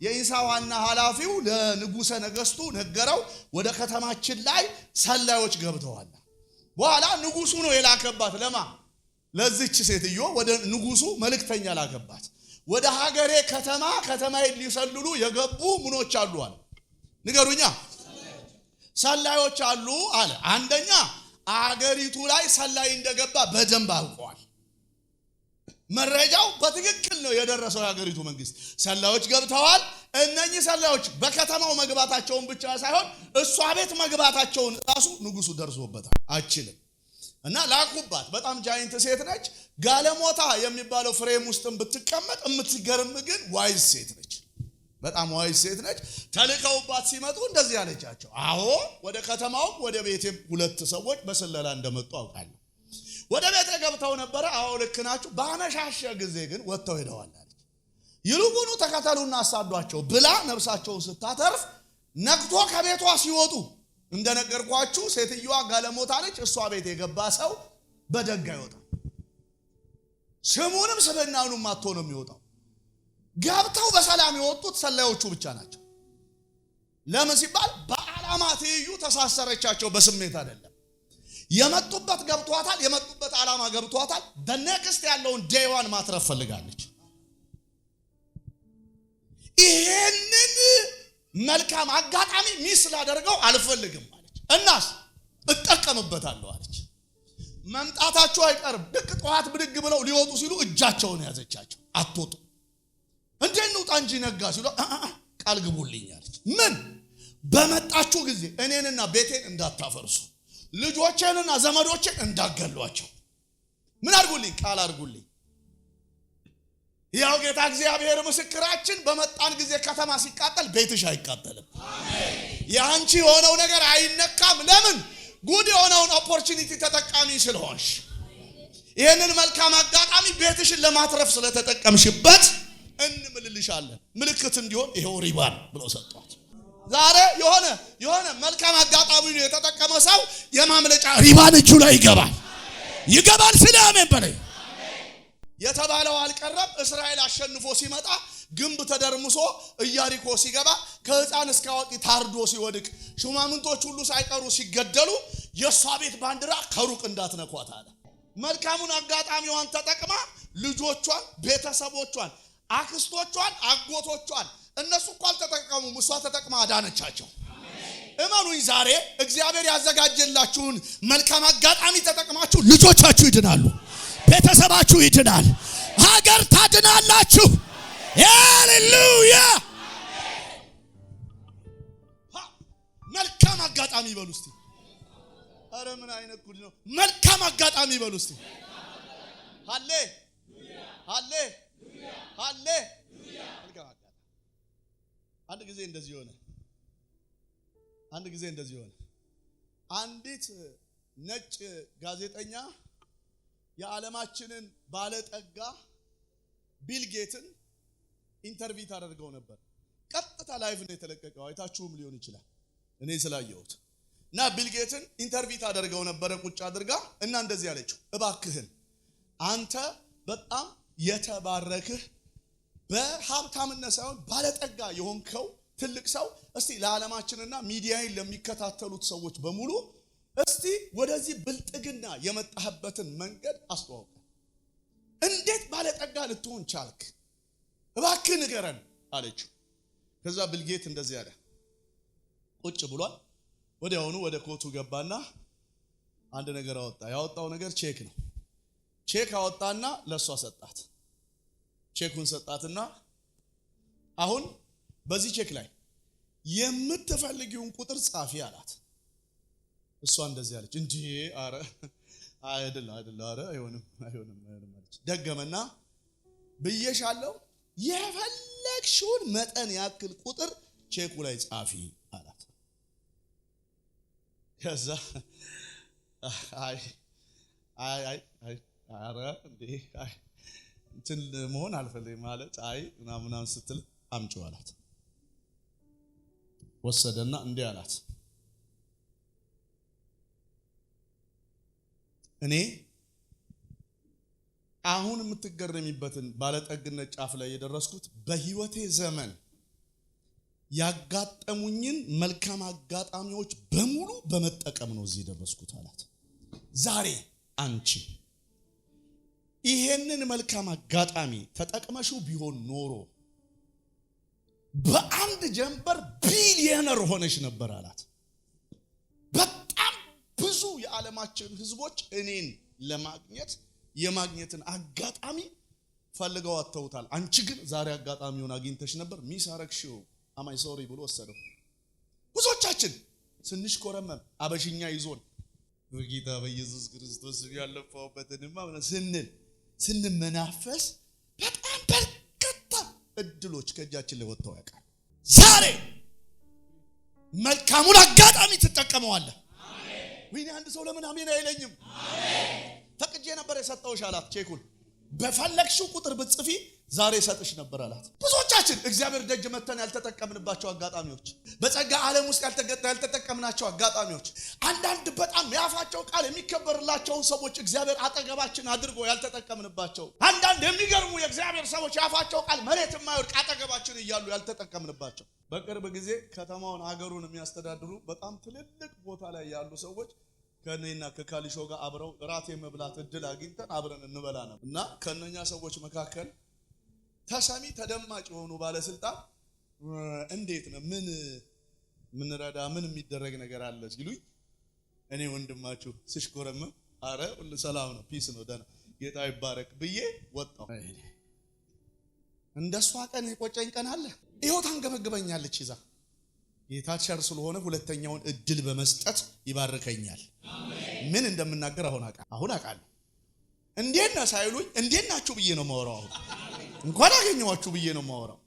የኢንሳ ዋና ኃላፊው ለንጉሰ ነገስቱ ነገረው። ወደ ከተማችን ላይ ሰላዮች ገብተዋል። በኋላ ንጉሱ ነው የላከባት። ለማ ለዚች ሴትዮ ወደ ንጉሱ መልእክተኛ ላከባት። ወደ ሀገሬ ከተማዬን ሊሰልሉ የገቡ ምኖች አሉ አለ። ንገሩኛ ሰላዮች አሉ አለ። አንደኛ አገሪቱ ላይ ሰላይ እንደገባ በደንብ አውቀዋል። መረጃው በትክክል ነው የደረሰው የሀገሪቱ መንግስት። ሰላዮች ገብተዋል። እነኚህ ሰላዮች በከተማው መግባታቸውን ብቻ ሳይሆን እሷ ቤት መግባታቸውን ራሱ ንጉሱ ደርሶበታል። አችልም እና ላኩባት። በጣም ጃይንት ሴት ነች። ጋለሞታ የሚባለው ፍሬም ውስጥም ብትቀመጥ የምትገርም ግን ዋይዝ ሴት ነች። በጣም ዋይዝ ሴት ነች። ተልከውባት ሲመጡ እንደዚህ ያለቻቸው፣ አዎ ወደ ከተማው ወደ ቤቴም 2 ሰዎች በስለላ እንደመጡ አውቃለሁ። ወደ ቤቴ ገብተው ነበረ። አዎ ልክ ናችሁ። ባመሻሸ ጊዜ ግን ወጥተው ሄደዋል አለች። ይልቁኑ ተከተሉና አሳዷቸው ብላ ነፍሳቸውን ስታተርፍ ነግቶ ከቤቷ ሲወጡ እንደነገርኳችሁ ሴትዮዋ ጋለሞታ ነች። እሷ ቤት የገባ ሰው በደግ አይወጣም። ስሙንም ስብዕናውንም አጥቶ ነው የሚወጣው። ገብተው በሰላም የወጡት ሰላዮቹ ብቻ ናቸው። ለምን ሲባል በዓላማ ትይዩ ተሳሰረቻቸው፣ በስሜት አይደለም። የመጡበት ገብቷታል። የመጡበት ዓላማ ገብቷታል። በነክስት ያለውን ዴዋን ማትረፍ ፈልጋለች። ይሄንን መልካም አጋጣሚ ሚስ ላደርገው አልፈልግም አለች። እናስ እጠቀምበታለሁ አለች። መምጣታቸው አይቀርም። ድቅ ጠዋት ብድግ ብለው ሊወጡ ሲሉ እጃቸውን ያዘቻቸው። አትወጡ እንዴት ነው ጣንጂ ነጋ ሲሉ ቃል ግቡልኝ አለች። ምን በመጣችሁ ጊዜ እኔንና ቤቴን እንዳታፈርሱ፣ ልጆቼንና ዘመዶቼን እንዳገሏቸው። ምን አድርጉልኝ? ቃል አድርጉልኝ። ያው ጌታ እግዚአብሔር ምስክራችን በመጣን ጊዜ ከተማ ሲቃጠል ቤትሽ አይቃጠልም። አሜን። ያንቺ የሆነው ነገር አይነካም። ለምን? ጉድ የሆነውን ኦፖርቹኒቲ ተጠቃሚ ስለሆንሽ፣ ይሄንን መልካም አጋጣሚ ቤትሽን ለማትረፍ ስለተጠቀምሽበት እንምልልሻለን። ምልክት እንዲሆን ይሄው ሪባን ብሎ ሰጧት። ዛሬ የሆነ መልካም አጋጣሚ ነው የተጠቀመ ሰው የማምለጫ
ሪባን እጁ ላይ ይገባል። ስለ አሜን በለኝ።
የተባለው አልቀረም። እስራኤል አሸንፎ ሲመጣ ግንብ ተደርምሶ ኢያሪኮ ሲገባ ከህፃን እስከ አዋቂ ታርዶ ሲወድቅ ሹማምንቶች ሁሉ ሳይቀሩ ሲገደሉ የሷ ቤት ባንዲራ ከሩቅ እንዳትነኳት አለ። መልካሙን አጋጣሚዋን ተጠቅማ ልጆቿን፣ ቤተሰቦቿን፣ አክስቶቿን፣ አጎቶቿን እነሱ እኮ አልተጠቀሙም፣ እሷ ተጠቅማ አዳነቻቸው። እመኑኝ ዛሬ እግዚአብሔር ያዘጋጀላችሁን መልካም አጋጣሚ ተጠቅማችሁ ልጆቻችሁ ይድናሉ፣ ቤተሰባችሁ ይድናል፣ ሀገር ታድናላችሁ። ሃሌሉያ! መልካም አጋጣሚ ይበሉ እስቲ። አረ ምን አይነት ጉድ ነው! መልካም አጋጣሚ ይበሉ እስቲ። ሃሌ ሃሌ ሃሌ! አንድ ጊዜ እንደዚህ ሆነ። አንዲት ነጭ ጋዜጠኛ የዓለማችንን ባለጠጋ ቢል ጌትን ኢንተርቪው ታደርገው ነበር። ቀጥታ ላይቭ ነው የተለቀቀው፣ አይታችሁም ሊሆን ይችላል። እኔ ስላየሁት እና ቢል ጌትን ኢንተርቪው ታደርገው ነበር ቁጭ አድርጋ እና እንደዚህ አለችው፣ እባክህን አንተ በጣም የተባረክህ በሀብታምነት ሳይሆን ባለጠጋ የሆንከው ትልቅ ሰው እስቲ ለዓለማችንና ሚዲያውን ለሚከታተሉት ሰዎች በሙሉ እስቲ ወደዚህ ብልጥግና የመጣህበትን መንገድ አስተዋውቅ። እንዴት ባለጠጋ ልትሆን ቻልክ? እባክህ ንገረን አለችው። ከዛ ቢል ጌት እንደዚህ አለ። ቁጭ ብሏል። ወዲያውኑ ወደ ኮቱ ገባና አንድ ነገር አወጣ። ያወጣው ነገር ቼክ ነው። ቼክ አወጣና ለሷ ሰጣት። ቼኩን ሰጣትና አሁን በዚህ ቼክ ላይ የምትፈልጊውን ቁጥር ጻፊ አላት። እሷ እንደዚህ አለች። እንዴ አረ አይደለም አረ አይሆንም አለች። ደገመና ብዬሻለሁ የፈለግሽውን መጠን ያክል ቁጥር ቼኩ ላይ ጻፊ አላት። ከዛ አረ እንዴ እንትን መሆን አልፈልግም ማለት ምናምን ስትል አምጪው አላት። ወሰደና እንዲህ አላት፣ እኔ አሁን የምትገረሚበትን ባለጠግነት ጫፍ ላይ የደረስኩት በህይወቴ ዘመን ያጋጠሙኝን መልካም አጋጣሚዎች በሙሉ በመጠቀም ነው እዚህ ደረስኩት አላት። ዛሬ አንቺ ይሄንን መልካም አጋጣሚ ተጠቅመሽው ቢሆን ኖሮ በአንድ ጀንበር ቢሊየነር ሆነሽ ነበር አላት። በጣም ብዙ የዓለማችን ህዝቦች እኔን ለማግኘት የማግኘትን አጋጣሚ ፈልገው አጥተውታል። አንቺ ግን ዛሬ አጋጣሚውን አግኝተሽ ነበር፣ ሚስ አረግሽው። አማይ ሶሪ ብሎ ወሰደው። ብዙዎቻችን ስንሽኮረመም አበሽኛ ይዞን በጌታ በኢየሱስ ክርስቶስ ያለፈውበትንማ ስንመናፈስ በጣም በርካታ እድሎች ከእጃችን ላይ ወጥተው ያውቃል። ዛሬ መልካሙን አጋጣሚ ትጠቀመዋለህ። አሜን። ወይኔ አንድ ሰው ለምን አሜን አይለኝም? አሜን። ፈቅጄ ነበር የሰጠውሽ አላት። ቼኩን በፈለግሽው ቁጥር ብትጽፊ ዛሬ ሰጥሽ ነበር አላት። ብዙዎቻችን እግዚአብሔር ደጅ መተን ያልተጠቀምንባቸው አጋጣሚዎች፣ በጸጋ ዓለም ውስጥ ያልተጠቀምናቸው አጋጣሚዎች፣ አንዳንድ በጣም ያፋቸው ቃል የሚከበርላቸውን ሰዎች እግዚአብሔር አጠገባችን አድርጎ ያልተጠቀምንባቸው፣ አንዳንድ የሚገርሙ የእግዚአብሔር ሰዎች ያፋቸው ቃል መሬት የማይወድቅ አጠገባችን እያሉ ያልተጠቀምንባቸው። በቅርብ ጊዜ ከተማውን ሀገሩን የሚያስተዳድሩ በጣም ትልልቅ ቦታ ላይ ያሉ ሰዎች ከኔና ከካሊሾ ጋር አብረው ራት የመብላት እድል አግኝተን አብረን እንበላ ነው እና ከነኛ ሰዎች መካከል ተሰሚ ተደማጭ የሆኑ ባለስልጣን እንዴት ነው ምን ረዳ ምን የሚደረግ ነገር አለ ሲሉኝ እኔ ወንድማችሁ ስሽኮረመም አረ ሁሉ ሰላም ነው ፒስ ነው ደህና ጌታ ይባረክ ብዬ ወጣሁ። እንደሷ ቀን የቆጨኝ ቀን አለ። ይኸው ታንገበግበኛለች ይዛ ጌታ ቸር ስለሆነ ሁለተኛውን እድል በመስጠት ይባርከኛል። አሜን። ምን እንደምናገር አሁን አውቃለሁ። እንዴት ነህ ሳይሉኝ እንዴት ናችሁ ብዬ ነው የማወራው። እንኳን አገኘኋችሁ ብዬ ነው የማወራው።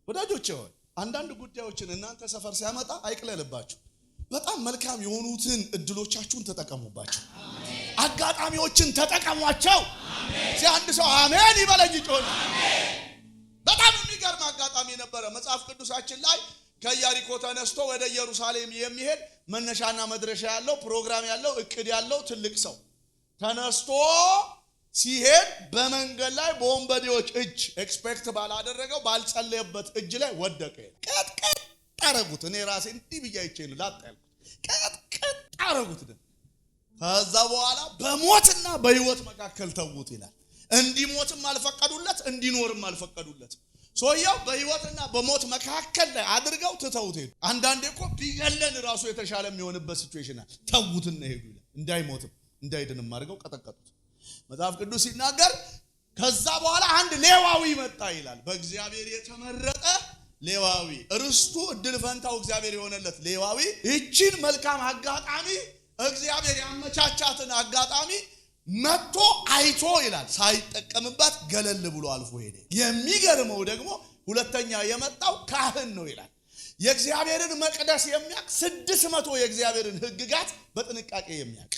ወዳጆቼ ሆይ አንዳንድ ጉዳዮችን እናንተ ሰፈር ሲያመጣ አይቅለልባችሁ። በጣም መልካም የሆኑትን እድሎቻችሁን ተጠቀሙባቸው። አጋጣሚዎችን ተጠቀሟቸው። አንድ ሰው አሜን ይበለኝ ጮህ። በጣም የሚገርም አጋጣሚ ነበረ መጽሐፍ ቅዱሳችን ላይ። ከኢያሪኮ ተነስቶ ወደ ኢየሩሳሌም የሚሄድ መነሻና መድረሻ ያለው ፕሮግራም ያለው እቅድ ያለው ትልቅ ሰው ተነስቶ ሲሄድ በመንገድ ላይ በወንበዴዎች እጅ ኤክስፔክት ባላደረገው ባልጸለየበት እጅ ላይ ወደቀ። ቀጥቀጥ አረጉት። እኔ ራሴ እንዲህ ብዬ አይቼ ነው ላጣልኩት። ቀጥቀጥ አረጉት። ከዛ በኋላ በሞትና በህይወት መካከል ተውት ይላል። እንዲሞትም አልፈቀዱለት፣ እንዲኖርም አልፈቀዱለት። ሰውየው በህይወትና በሞት መካከል ላይ አድርገው ትተውት ሄዱ። አንዳንዴ እኮ ቢገለን ራሱ የተሻለ የሚሆንበት ሲቹዌሽን አለ። ተውትና ሄዱ ይላል። እንዳይሞትም እንዳይድንም አድርገው ቀጠቀጡት። መጽሐፍ ቅዱስ ሲናገር ከዛ በኋላ አንድ ሌዋዊ መጣ ይላል። በእግዚአብሔር የተመረጠ ሌዋዊ፣ ርስቱ እድል ፈንታው እግዚአብሔር የሆነለት ሌዋዊ እቺን መልካም አጋጣሚ እግዚአብሔር ያመቻቻትን አጋጣሚ መጥቶ አይቶ ይላል ሳይጠቀምባት ገለል ብሎ አልፎ ሄደ። የሚገርመው ደግሞ ሁለተኛ የመጣው ካህን ነው ይላል። የእግዚአብሔርን መቅደስ የሚያውቅ 600 የእግዚአብሔርን ሕግጋት በጥንቃቄ የሚያውቅ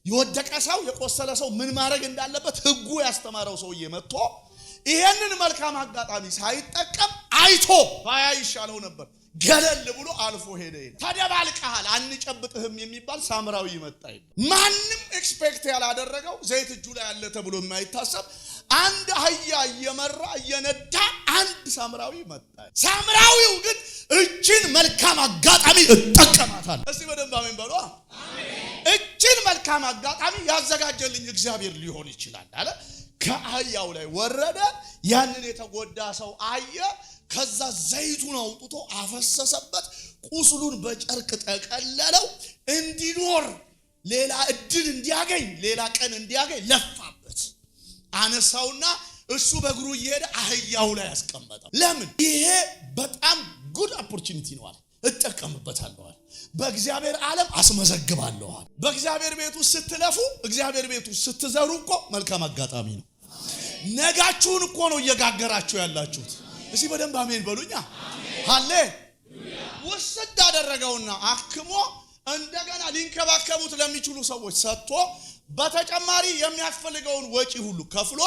የወደቀ ሰው የቆሰለ ሰው ምን ማድረግ እንዳለበት ሕጉ ያስተማረው ሰውዬ መጥቶ ይሄንን መልካም አጋጣሚ ሳይጠቀም አይቶ ባያ ይሻለው ነበር። ገለል ብሎ አልፎ ሄደ። ተደባልቀሃል አንጨብጥህም የሚባል ሳምራዊ መጣ። ማንም ኤክስፔክት ያላደረገው ዘይት እጁ ላይ ያለ ተብሎ የማይታሰብ አንድ አህያ እየመራ እየነዳ አንድ ሳምራዊ መጣ። ሳምራዊው ግን እቺን መልካም አጋጣሚ እጠቀማታለሁ። እስቲ በደንብ አሜን በሉ። እቺን መልካም አጋጣሚ ያዘጋጀልኝ እግዚአብሔር ሊሆን ይችላል አለ። ከአህያው ላይ ወረደ። ያንን የተጎዳ ሰው አየ። ከዛ ዘይቱን አውጥቶ አፈሰሰበት። ቁስሉን በጨርቅ ጠቀለለው። እንዲኖር ሌላ እድል እንዲያገኝ ሌላ ቀን እንዲያገኝ ለፋበት። አነሳውና እሱ በእግሩ እየሄደ አህያው ላይ ያስቀመጠው። ለምን? ይሄ በጣም ጉድ ኦፖርቹኒቲ ነው አለ። እጠቀምበታለሁ አለ። በእግዚአብሔር ዓለም አስመዘግባለሁ አለ። በእግዚአብሔር ቤት ውስጥ ስትለፉ፣ እግዚአብሔር ቤት ውስጥ ስትዘሩ እኮ መልካም አጋጣሚ ነው። ነጋችሁን እኮ ነው እየጋገራችሁ ያላችሁት። እስቲ በደንብ አሜን በሉኛ። ሃሌሉያ። ወሰድ አደረገውና አክሞ እንደገና ሊንከባከቡት ለሚችሉ ሰዎች ሰጥቶ በተጨማሪ የሚያስፈልገውን ወጪ ሁሉ ከፍሎ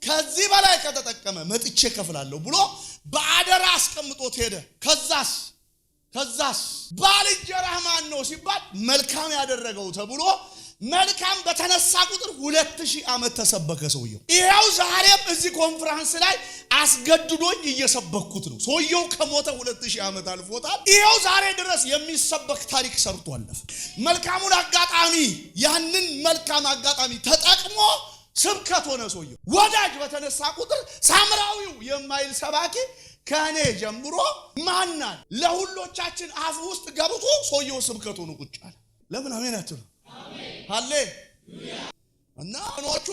ከዚህ በላይ ከተጠቀመ መጥቼ ከፍላለሁ ብሎ በአደራ አስቀምጦት ሄደ። ከዛስ ባልንጀራህ ማን ነው ሲባል መልካም ያደረገው ተብሎ መልካም በተነሳ ቁጥር 2000 ዓመት ተሰበከ ሰውየው። ይሄው ዛሬም እዚህ ኮንፈረንስ ላይ አስገድዶኝ እየሰበኩት ነው። ሰውየው ከሞተ 2000 ዓመት አልፎታል። ይሄው ዛሬ ድረስ የሚሰበክ ታሪክ ሰርቶ አለፈ። መልካሙን አጋጣሚ ያንን መልካም አጋጣሚ ተጠቅሞ ስብከት ሆነ ሰውየው። ወዳጅ በተነሳ ቁጥር ሳምራዊው የማይል ሰባኪ ከኔ ጀምሮ ማናል ለሁሎቻችን አፍ ውስጥ ገብቶ ሰውየው ስብከት ሆኖ ቁጭ አለ። ለምን አሜን አትሉ? ሃሌሉያ። እና ኖቹ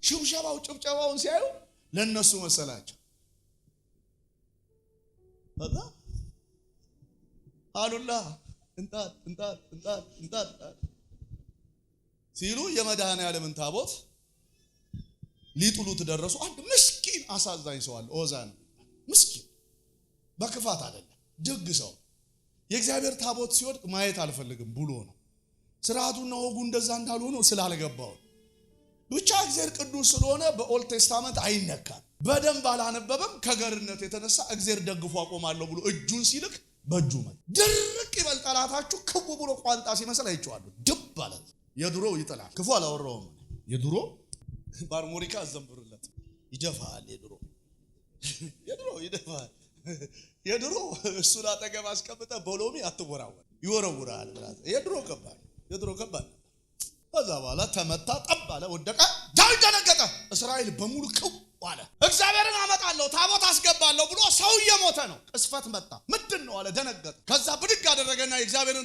ሽብሸባው ጭብጨባውን ሲያዩ ለነሱ መሰላቸው። አዛ አሉላ እንጣት ሲሉ የመድኃኔዓለምን ታቦት ሊጥሉት ደረሱ። አንድ ምስኪን አሳዛኝ ሰው አለ። ኦዛን ምስኪን በክፋት አይደለም ደግ ሰው። የእግዚአብሔር ታቦት ሲወድቅ ማየት አልፈልግም ብሎ ነው። ስርዓቱና ወጉ እንደዛ እንዳልሆነ ስላልገባው ብቻ እግዚአብሔር ቅዱስ ስለሆነ በኦልድ ቴስታመንት አይነካም። በደንብ አላነበበም። ከገርነት የተነሳ እግዚአብሔር ደግፎ አቆማለሁ ብሎ እጁን ሲልክ በእጁ ማለት ድርቅ ይበል። ጠላታችሁ ክቡ ብሎ ቋንጣ ሲመስል አይቼዋለሁ። ድብ አለ። የድሮው ይጥላል። ክፉ አላወራውም። የድሮ ባርሞሪካ አዘንብርለት ይደፋል። የድሮ ይደፋል። የድሮ እሱን አጠገብ አስቀምጠ በሎሚ አትወራወር ይወረውራል። የድሮ ከባድ። ከዛ በኋላ ተመታ፣ ጠብ አለ፣ ወደቀ። ዳዊት ደነገጠ። እስራኤል በሙሉ ክው አለ። እግዚአብሔርን አመጣለሁ ታቦት አስገባለሁ ብሎ ሰው እየሞተ ነው። ቅስፈት መጣ። ምንድን ነው አለ፣ ደነገጠ። ከዛ ብድግ አደረገና የእግዚአብሔር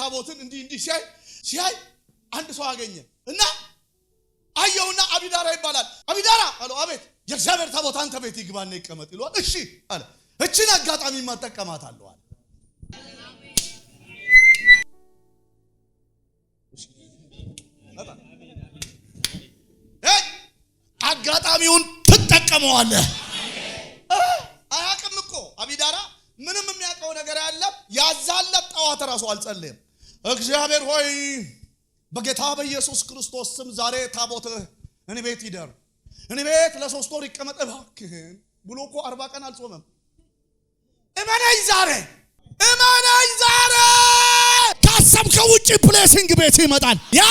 ታቦትን እንዲህ ሲያይ አንድ ሰው አገኘ እና አየውና አቢዳራ ይባላል። አቢዳራ አለው። አቤት። የእግዚአብሔር ታቦት አንተ ቤት ይግባና ይቀመጥ ይሏል። እሺ አለ። እቺን አጋጣሚ ማጠቀማታለሁ አለ።
አጋጣሚውን ትጠቀመዋለህ።
አያውቅም እኮ አቢዳራ ምንም የሚያውቀው ነገር ያለም ያዛለት ጠዋት ራሱ አልጸለየም። እግዚአብሔር ሆይ በጌታ በኢየሱስ ክርስቶስ ስም ዛሬ ታቦትህ እኔ ቤት ይደር፣ እኔ ቤት ለ3 ወር ይቀመጥ እባክህን ብሎ እኮ 40 ቀን አልጾመም። እመነኝ ዛሬ
ካሰብከው ውጪ ብሌሲንግ ቤት ይመጣል። ያ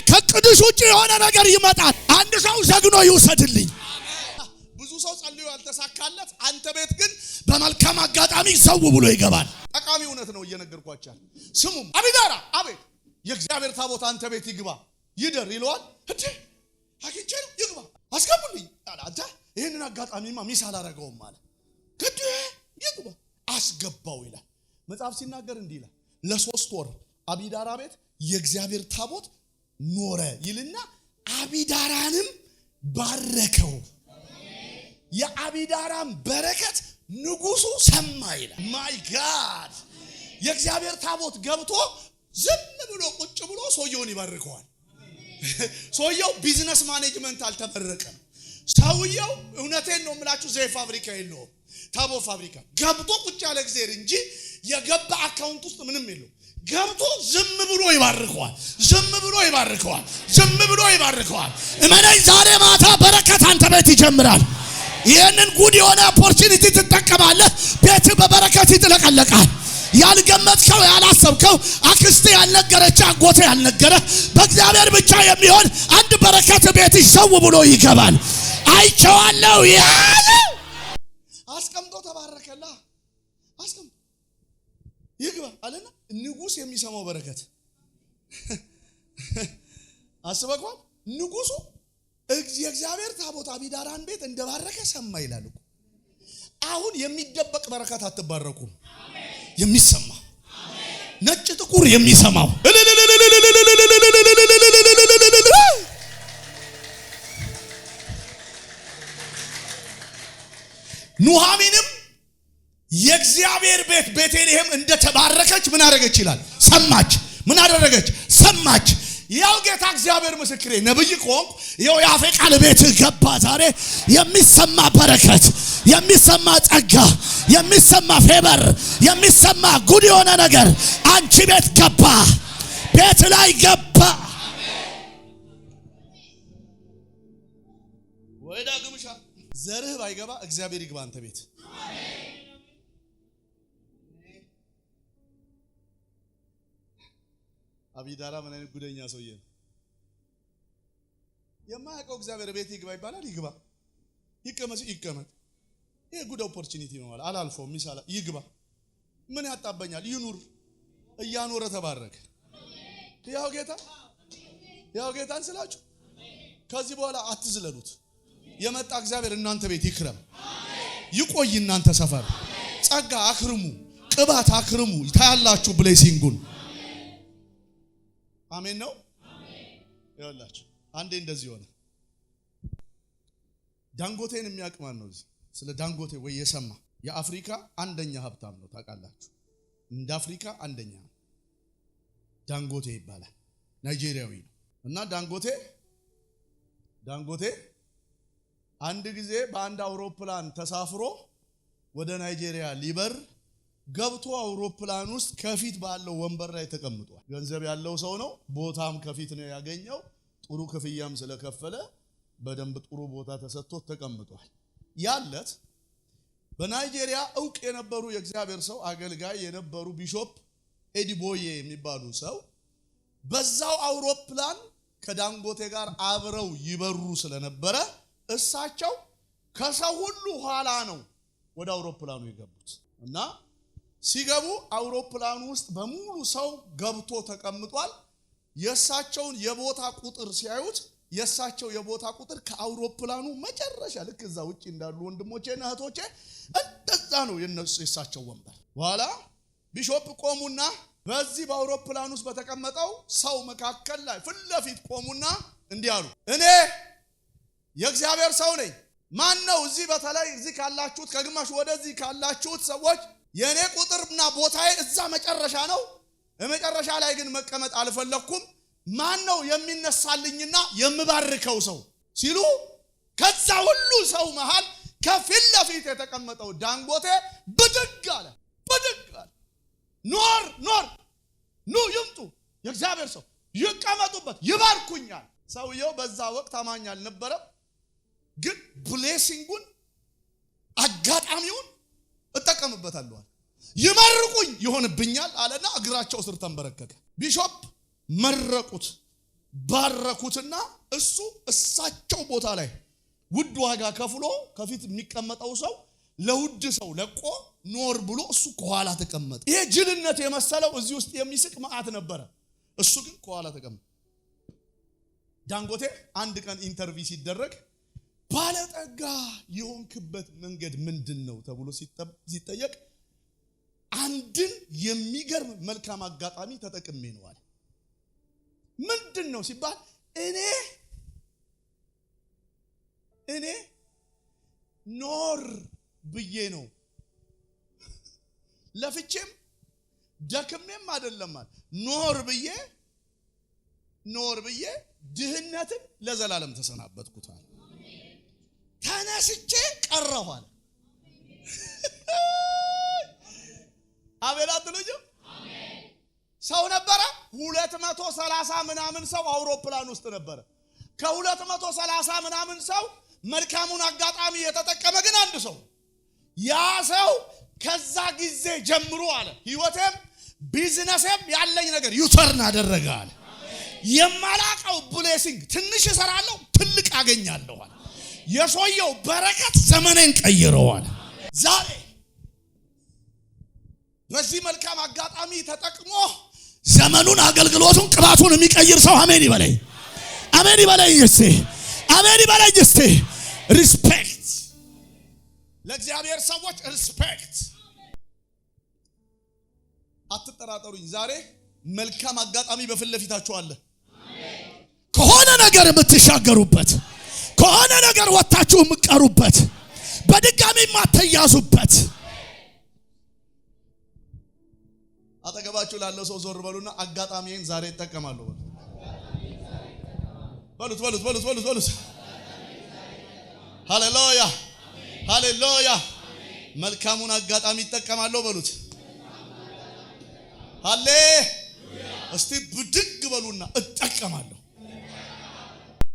ከቅዱስ ውጪ የሆነ ነገር ይመጣል። አንድ ሰው ዘግኖ ይውሰድልኝ።
ብዙ ሰው ጸልዮ ያልተሳካለት አንተ ቤት ግን
በመልካም አጋጣሚ ሰው ብሎ ይገባል።
ጠቃሚ እውነት ነው እየነገርኳችሁ። ስሙም አቢዳራ አቤት የእግዚአብሔር ታቦት አንተ ቤት ይግባ ይደር ይለዋል። እንዴ አግኝቼ ነው ይግባ አስገቡልኝ አለ። አንተ ይሄንን አጋጣሚማ ሚስ አላረገውም ማለት ግድ ይግባ አስገባው ይላል መጽሐፍ ሲናገር እንዲህ ይላል። ለ3 ወር አቢዳራ ቤት የእግዚአብሔር ታቦት ኖረ ይልና አቢዳራንም ባረከው። የአቢዳራም በረከት ንጉሱ ሰማ ይላል። ማይ ጋድ የእግዚአብሔር ታቦት ገብቶ ዝም ብሎ ቁጭ ብሎ ሰውየውን ይባርከዋል። ሰውየው ቢዝነስ ማኔጅመንት አልተመረቀም። ሰውየው እውነቴን ነው የምላችሁ ዘይት ፋብሪካ የለውም ታቦት ፋብሪካ ገብቶ ቁጭ ያለ እግዚአብሔር እንጂ የገባ አካውንት ውስጥ ምንም የለው። ገብቶ ዝም ብሎ ይባርከዋል።
እመነኝ ዛሬ ማታ በረከት አንተ ቤት ይጀምራል። ይሄንን ጉድ የሆነ ኦፖርቹኒቲ ትጠቀማለህ። ቤት በበረከት ይጥለቀለቃል። ያልገመትከው ያላሰብከው አክስቴ ያልነገረች አጎቴ ያልነገረ በእግዚአብሔር ብቻ የሚሆን አንድ በረከት ቤት ይሰው ብሎ ይገባል። አይቼዋለሁ ያለ
አስቀምጦ ተባረከላ። አስቀምጦ ይግባ አለና ንጉስ የሚሰማው በረከት አስበቋል። ንጉሱ የእግዚአብሔር ታቦት አቢዳራን ቤት እንደባረከ ሰማ ይላል እኮ። አሁን የሚደበቅ በረከት አትባረኩም።
የሚሰማ ነጭ ጥቁር የሚሰማው
ኑሃሚንም የእግዚአብሔር ቤት ቤተልሔም እንደተባረከች ምን አደረገች ይላል ሰማች። ምን አደረገች? ሰማች። ያው ጌታ እግዚአብሔር ምስክሬ ነብይ ቆንኩ ያው ያፌ ቃል ቤት ገባ። ዛሬ የሚሰማ በረከት፣ የሚሰማ ጸጋ፣ የሚሰማ ፌቨር፣ የሚሰማ ጉድ የሆነ ነገር አንቺ ቤት ገባ፣ ቤት ላይ ገባ። ወይዳ ግምሻ ዘርህ ባይገባ እግዚአብሔር ይግባ አንተ ቤት። አቢዳራ ምን አይነት ጉደኛ ሰውዬ ነው! የማያውቀው እግዚአብሔር ቤት ይግባ ይባላል። ይግባ፣ ይቀመጥ። ይሄ ጉድ ኦፖርቹኒቲ ነው ማለት አላልፈውም። ሚሳላ ይግባ፣ ምን ያጣበኛል? ይኑር። እያኖረ ተባረከ። ያው ጌታን ስላችሁ ከዚህ በኋላ አትዝለሉት። የመጣ እግዚአብሔር እናንተ ቤት ይክረም፣ ይቆይ። እናንተ ሰፈር ጸጋ አክርሙ፣ ቅባት አክርሙ። ታያላችሁ ብሌሲንጉን። አሜን ነው። ይኸውላችሁ አንዴ እንደዚህ ሆነ። ዳንጎቴን የሚያውቅ ማን ነው? ስለ ዳንጎቴ ወይ የሰማ? የአፍሪካ አንደኛ ሀብታም ነው ታውቃላችሁ። እንደ አፍሪካ አንደኛ ዳንጎቴ ይባላል። ናይጄሪያዊ ነው። እና ዳንጎቴ አንድ ጊዜ በአንድ አውሮፕላን ተሳፍሮ ወደ ናይጄሪያ ሊበር ገብቶ አውሮፕላን ውስጥ ከፊት ባለው ወንበር ላይ ተቀምጧል። ገንዘብ ያለው ሰው ነው። ቦታም ከፊት ነው ያገኘው። ጥሩ ክፍያም ስለከፈለ በደንብ ጥሩ ቦታ ተሰጥቶት ተቀምጧል። ያለት በናይጄሪያ ዕውቅ የነበሩ የእግዚአብሔር ሰው አገልጋይ የነበሩ ቢሾፕ ኤዲቦዬ የሚባሉ ሰው በዛው አውሮፕላን ከዳንጎቴ ጋር አብረው ይበሩ ስለነበረ እሳቸው ከሰው ሁሉ ኋላ ነው ወደ አውሮፕላኑ የገቡት። እና ሲገቡ አውሮፕላኑ ውስጥ በሙሉ ሰው ገብቶ ተቀምጧል። የእሳቸውን የቦታ ቁጥር ሲያዩት የእሳቸው የቦታ ቁጥር ከአውሮፕላኑ መጨረሻ ልክ እዛ ውጪ እንዳሉ ወንድሞቼና እህቶቼ እንደዛ ነው የእሳቸው ወንበር። በኋላ ቢሾፕ ቆሙና በዚህ በአውሮፕላን ውስጥ በተቀመጠው ሰው መካከል ላይ ፊት ለፊት ቆሙና እንዲህ አሉ። እኔ የእግዚአብሔር ሰው ነኝ። ማን ነው እዚህ በተለይ እዚህ ካላችሁት ከግማሽ ወደዚህ ካላችሁት ሰዎች የኔ ቁጥርና ቦታዬ እዛ መጨረሻ ነው። በመጨረሻ ላይ ግን መቀመጥ አልፈለኩም። ማን ነው የሚነሳልኝና የምባርከው ሰው ሲሉ ከዛ ሁሉ ሰው መሃል ከፊት ለፊት የተቀመጠው ዳንጎቴ ብድግ አለ። ኖር ኑ ይምጡ፣ የእግዚአብሔር ሰው ይቀመጡበት፣ ይባርኩኛል። ሰውየው በዛ ወቅት አማኝ አልነበረም፣ ግን ብሌሲንጉን አጋጣሚውን እጠቀምበታለሁ። ይመርቁኝ ይሆንብኛል አለና እግራቸው ስር ተንበረከከ። ቢሾፕ መረቁት፣ ባረኩትና እሳቸው ቦታ ላይ ውድ ዋጋ ከፍሎ ከፊት የሚቀመጠው ሰው ለውድ ሰው ለቆ ኖር ብሎ እሱ ከኋላ ተቀመጠ። ይሄ ጅልነት የመሰለው እዚህ ውስጥ የሚስቅ መዓት ነበረ። እሱ ግን ከኋላ ተቀመጠ። ዳንጎቴ አንድ ቀን ኢንተርቪው ሲደረግ ባለጠጋ የሆንክበት መንገድ ምንድነው ተብሎ ሲጠየቅ አንድን የሚገርም መልካም አጋጣሚ ተጠቅሜ ነው አለ። ምንድነው ሲባል እኔ ኖር ብዬ ነው ለፍቼም ደክሜም አይደለም አለ። ኖር ብዬ ድህነትን ለዘላለም ተሰናበትኩት አለ። ተነስቼ ቀረሁ አለ። አቤላት ልጅ ሰው ነበረ 230 ምናምን ሰው አውሮፕላን ውስጥ ነበረ። ከ230 ምናምን ሰው መልካሙን አጋጣሚ የተጠቀመ ግን አንድ ሰው። ያ ሰው ከዛ ጊዜ ጀምሮ አለ ህይወቴም ቢዝነስም ያለኝ ነገር ዩተርን አደረገ አለ። የማላቀው ብሌሲንግ ትንሽ እሰራለሁ ትልቅ አገኛለሁ አለ። የሰውየው በረከት ዘመኔን ቀይረዋል። ዛሬ በዚህ መልካም አጋጣሚ ተጠቅሞ ዘመኑን አገልግሎቱን ቅባቱን የሚቀይር ሰው አሜን ይበለኝ። አሜን ይበለኝ እስቲ። አሜን ይበለኝ እስቲ። ሪስፔክት ለእግዚአብሔር ሰዎች ሪስፔክት። አትጠራጠሩኝ፣ ዛሬ መልካም አጋጣሚ በፊት ለፊታችሁ አለ። ከሆነ ነገር የምትሻገሩበት፣ ከሆነ ነገር ወጣችሁ የምትቀሩበት፣ በድጋሚ የማትያዙበት። አጠገባችሁ ላለው ሰው ዞር በሉና አጋጣሚዬን ዛሬ እጠቀማለሁ በሉት። ሃሌሉያ ሃሌሉያ። መልካሙን አጋጣሚ እጠቀማለሁ በሉት። ሃሌ እስቲ ብድግ በሉና እጠቀማለሁ።